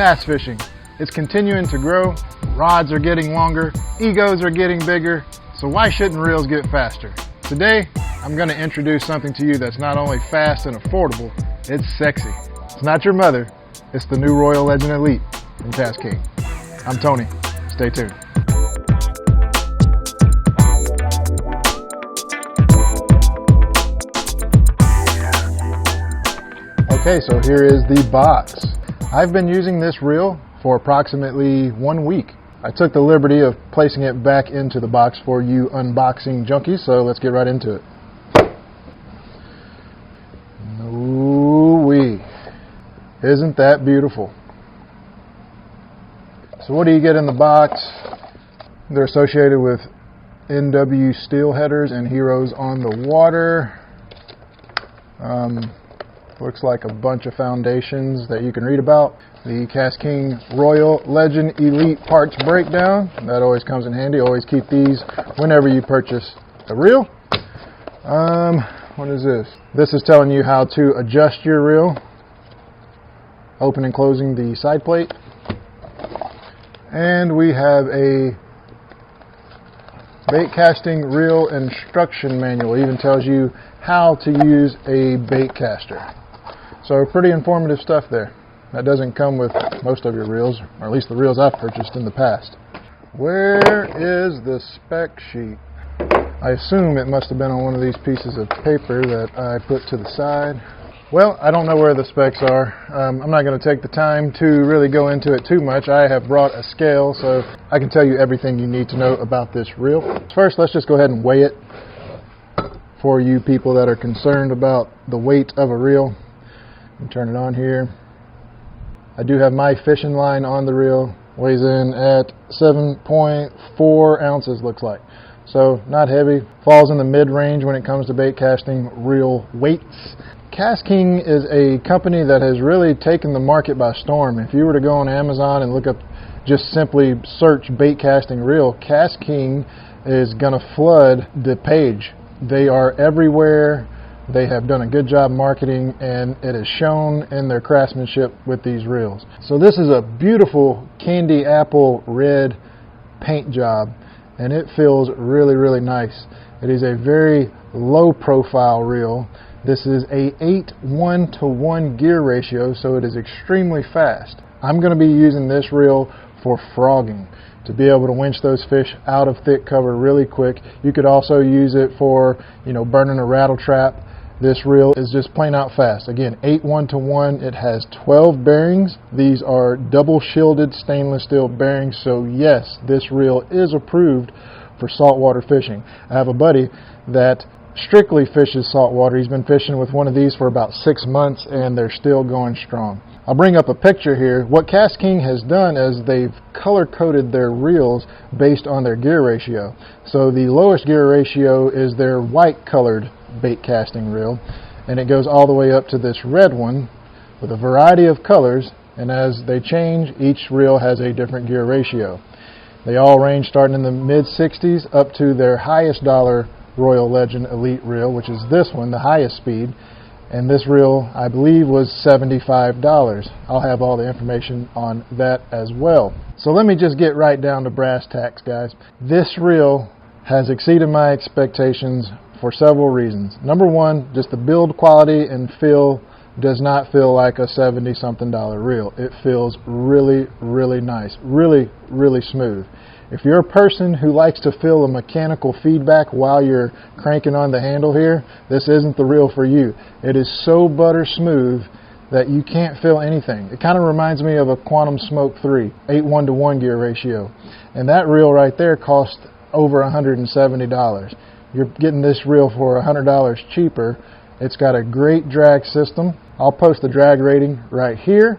Bass fishing. It's continuing to grow, rods are getting longer, egos are getting bigger, so why shouldn't reels get faster? Today, I'm going to introduce something to you that's not only fast and affordable, it's sexy. It's not your mother, it's the new Royale Legend Elite from Kastking. I'm Tony, stay tuned. Okay, so here is the box. I've been using this reel for approximately 1 week. I took the liberty of placing it back into the box for you unboxing junkies, so let's get right into it. Ooh-wee. Isn't that beautiful? So what do you get in the box? They're associated with NW steel headers and Heroes on the Water. Looks like a bunch of foundations that you can read about. The Kastking Royale Legend Elite Parts Breakdown. That always comes in handy. Always keep these whenever you purchase a reel. What is this? This is telling you how to adjust your reel. Open and closing the side plate. And we have a Baitcasting reel instruction manual. It even tells you how to use a baitcaster. So pretty informative stuff there. That doesn't come with most of your reels, or at least the reels I've purchased in the past. Where is the spec sheet? I assume it must have been on one of these pieces of paper that I put to the side. Well, I don't know where the specs are. I'm not going to take the time to really go into it too much. I have brought a scale, so I can tell you everything you need to know about this reel. First, let's just go ahead and weigh it for you people that are concerned about the weight of a reel. Turn it on here. I do have my fishing line on the reel. Weighs in at 7.4 ounces, looks like. So not heavy. Falls in the mid-range when it comes to bait casting reel weights. Kastking is a company that has really taken the market by storm. If you were to go on Amazon and look up, just simply search bait casting reel, Kastking is going to flood the page. They are everywhere. They have done a good job marketing, and it is shown in their craftsmanship with these reels. So this is a beautiful candy apple red paint job, and it feels really, really nice. It is a very low profile reel. This is a 8:1 gear ratio, so it is extremely fast. I'm going to be using this reel for frogging, to be able to winch those fish out of thick cover really quick. You could also use it for, burning a rattle trap. This reel is just plain out fast. Again, 8:1. It has 12 bearings. These are double shielded stainless steel bearings, so yes, this reel is approved for saltwater fishing. I have a buddy that strictly fishes saltwater. He's been fishing with one of these for about 6 months, and they're still going strong. I'll bring up a picture here. What Kastking has done is they've color-coded their reels based on their gear ratio. So the lowest gear ratio is their white-colored bait casting reel, and it goes all the way up to this red one with a variety of colors, and as they change, each reel has a different gear ratio. They all range starting in the mid-60s up to their highest dollar Royale Legend Elite reel, which is this one, the highest speed. And this reel, I believe, was $75. I'll have all the information on that as well. So let me just get right down to brass tacks, guys. This reel has exceeded my expectations for several reasons. Number one, just the build quality and feel does not feel like a $70-something reel. It feels really, really nice, really, really smooth. If you're a person who likes to feel a mechanical feedback while you're cranking on the handle here, this isn't the reel for you. It is so butter smooth that you can't feel anything. It kind of reminds me of a Quantum Smoke 3, 8:1 gear ratio. And that reel right there cost over $170. You're getting this reel for $100 cheaper. It's got a great drag system. I'll post the drag rating right here.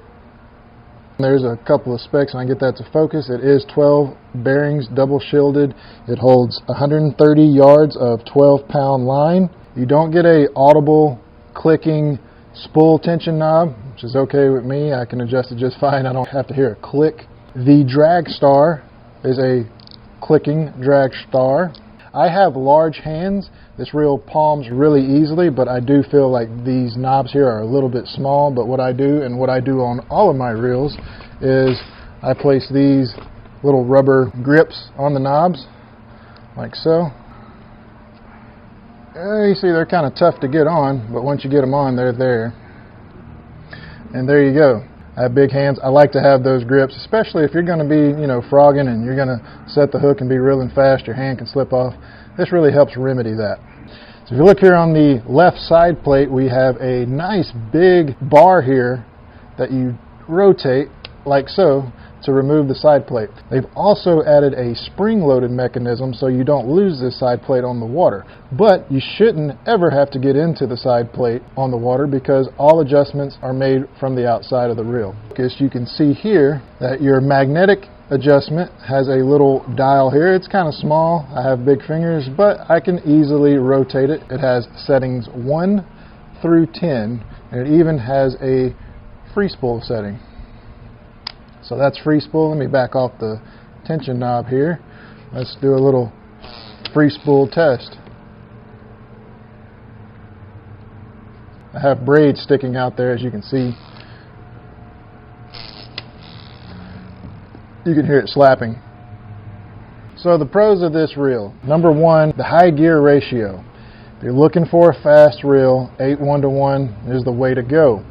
There's a couple of specs, and I get that to focus. It is 12 bearings, double shielded. It holds 130 yards of 12-pound line. You don't get a audible clicking spool tension knob, which is okay with me. I can adjust it just fine. I don't have to hear a click. The drag star is a clicking drag star. I have large hands. This reel palms really easily, but I do feel like these knobs here are a little bit small. But what I do, and what I do on all of my reels, is I place these little rubber grips on the knobs, like so. You see they're kind of tough to get on, but once you get them on, they're there. And there you go. I have big hands. I like to have those grips, especially if you're going to be, frogging and you're going to set the hook and be reeling fast, your hand can slip off. This really helps remedy that. So if you look here on the left side plate, we have a nice big bar here that you rotate like so to remove the side plate. They've also added a spring-loaded mechanism so you don't lose this side plate on the water. But you shouldn't ever have to get into the side plate on the water because all adjustments are made from the outside of the reel. As you can see here that your magnetic adjustment has a little dial here. It's kind of small. I have big fingers, but I can easily rotate it. It has settings 1 through 10, and it even has a free spool setting. So that's free spool. Let me back off the tension knob here. Let's do a little free spool test. I have braids sticking out there, as you can see. You can hear it slapping. So the pros of this reel. Number one, the high gear ratio. If you're looking for a fast reel, 8:1 is the way to go.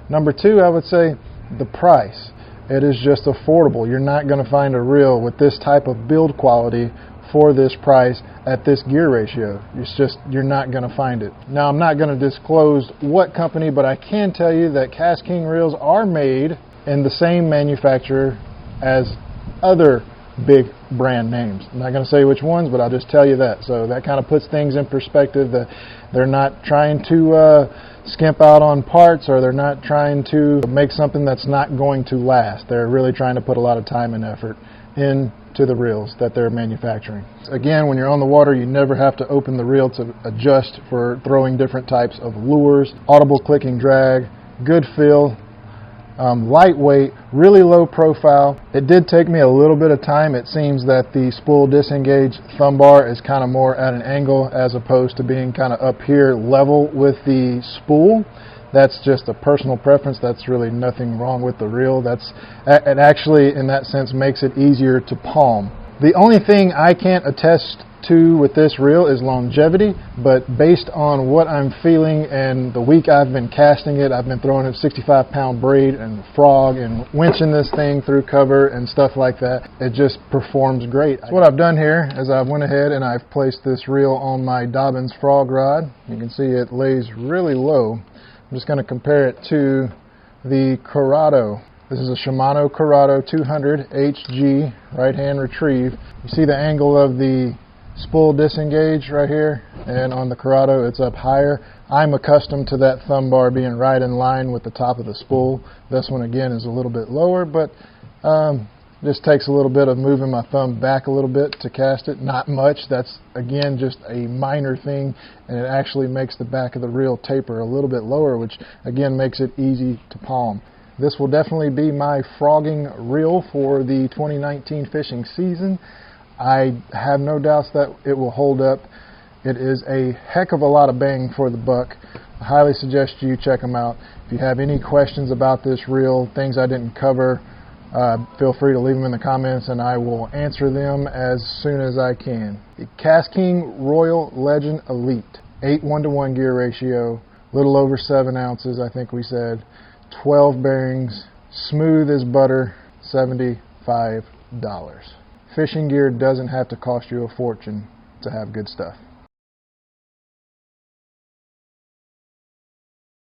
Number two, I would say the price. It is just affordable. You're not going to find a reel with this type of build quality for this price at this gear ratio. You're not going to find it. Now, I'm not going to disclose what company, but I can tell you that Kastking reels are made in the same manufacturer as other big brand names. I'm not going to say which ones, but I'll just tell you that. So that kind of puts things in perspective, that they're not trying to skimp out on parts, or they're not trying to make something that's not going to last. They're really trying to put a lot of time and effort into the reels that they're manufacturing. Again, when you're on the water, you never have to open the reel to adjust for throwing different types of lures. Audible clicking drag, good feel, lightweight, really low profile. It did take me a little bit of time. It seems that the spool disengage thumb bar is kind of more at an angle as opposed to being kind of up here level with the spool. That's just a personal preference. That's really nothing wrong with the reel. It actually, in that sense, makes it easier to palm. The only thing I can't attest to with this reel is longevity, but based on what I'm feeling and the week I've been casting it, I've been throwing a 65-pound braid and frog and winching this thing through cover and stuff like that. It just performs great. So what I've done here is I went ahead and I've placed this reel on my Dobbins frog rod. You can see it lays really low. I'm just going to compare it to the Corrado. This is a Shimano Corrado 200 HG right-hand retrieve. You see the angle of the spool disengage right here, and on the Corrado it's up higher. I'm accustomed to that thumb bar being right in line with the top of the spool. This one again is a little bit lower, but this takes a little bit of moving my thumb back a little bit to cast it. Not much. That's again just a minor thing, and it actually makes the back of the reel taper a little bit lower, which again makes it easy to palm. This will definitely be my frogging reel for the 2019 fishing season. I have no doubts that it will hold up. It is a heck of a lot of bang for the buck. I highly suggest you check them out. If you have any questions about this reel, things I didn't cover, feel free to leave them in the comments and I will answer them as soon as I can. The Kastking Royal Legend Elite, 8:1 gear ratio, little over 7 ounces, I think we said, 12 bearings, smooth as butter, $75. Fishing gear doesn't have to cost you a fortune to have good stuff.